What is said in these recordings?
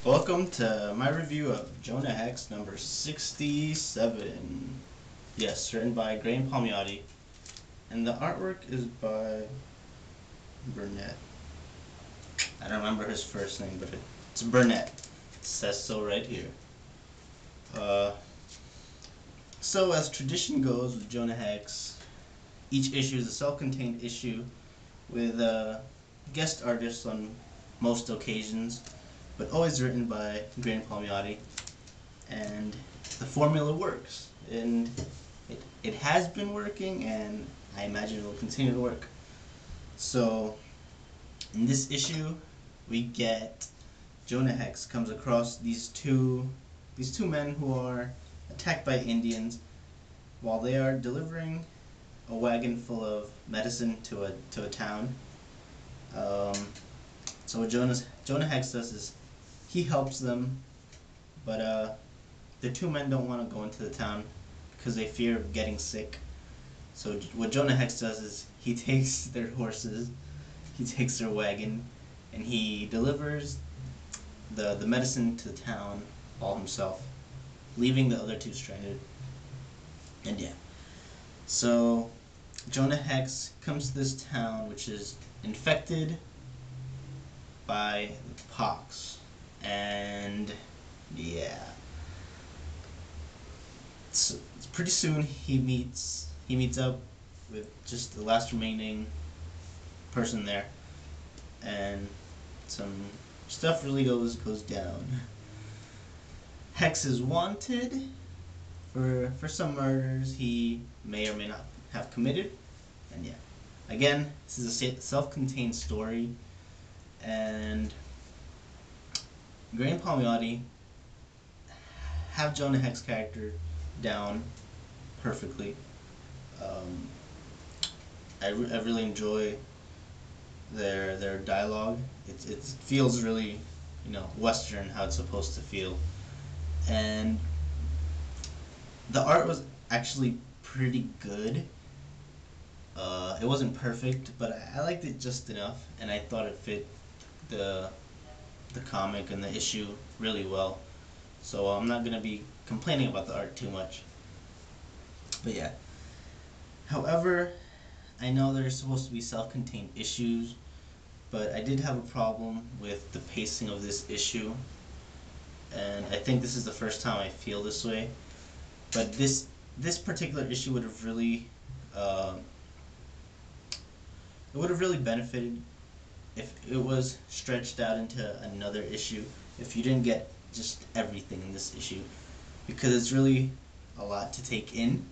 Welcome to my review of Jonah Hex number 67. Yes, written by Graham Palmiotti. And the artwork is by Burnett. I don't remember his first name, but it's Burnett. It says so right here. So as tradition goes with Jonah Hex, each issue is a self-contained issue with guest artists on most occasions, but always written by Graham Palmiotti, and the formula works, and it has been working, and I imagine it will continue to work. So in this issue, we get Jonah Hex comes across these two men who are attacked by Indians while they are delivering a wagon full of medicine to a town. So what Jonah Hex does is he helps them, but the two men don't want to go into the town because they fear of getting sick. So what Jonah Hex does is he takes their horses, he takes their wagon, and he delivers the medicine to the town all himself, leaving the other two stranded. And yeah, so Jonah Hex comes to this town which is infected by the pox, and yeah, it's pretty soon he meets up with just the last remaining person there, and some stuff really goes down. Hex is wanted for some murders he may or may not have committed, and yeah, again, this is a self-contained story, and Graham Palmiotti have Jonah Hex character down perfectly. I really enjoy their dialogue. It feels really, Western, how it's supposed to feel, and the art was actually pretty good. It wasn't perfect, but I liked it just enough, and I thought it fit the comic and the issue really well. So I'm not gonna be complaining about the art too much. But yeah. However, I know there's supposed to be self-contained issues, but I did have a problem with the pacing of this issue, and I think this is the first time I feel this way. But this particular issue would have really benefited if it was stretched out into another issue, if you didn't get just everything in this issue, because it's really a lot to take in,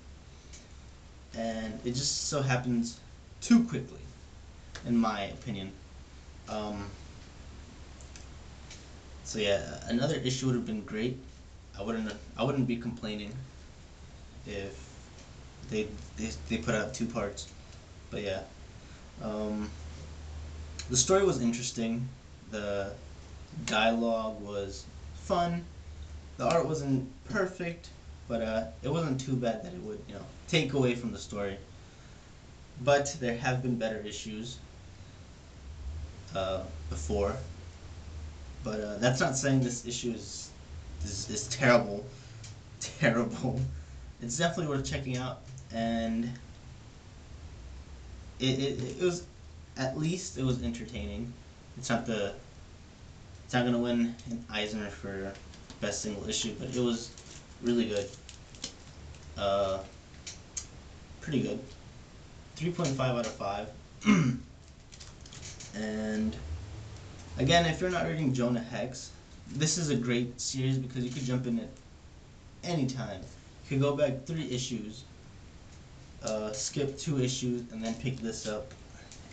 and it just so happens too quickly, in my opinion. So yeah, another issue would have been great. I wouldn't be complaining if they put out 2 parts. But yeah, the story was interesting. The dialogue was fun. The art wasn't perfect, but it wasn't too bad that it would, take away from the story. But there have been better issues before. But that's not saying this issue is terrible. Terrible. It's definitely worth checking out, and it was, at least it was entertaining. It's not gonna win an Eisner for best single issue, but it was really good. Pretty good. 3.5 out of 5. And again, if you're not reading Jonah Hex, this is a great series because you could jump in at any time. You could go back 3 issues, skip 2 issues, and then pick this up,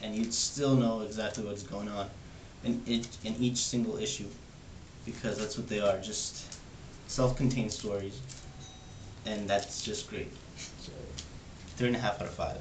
and you'd still know exactly what's going on in each single issue, because that's what they are, just self-contained stories, and that's just great. So 3.5 out of 5.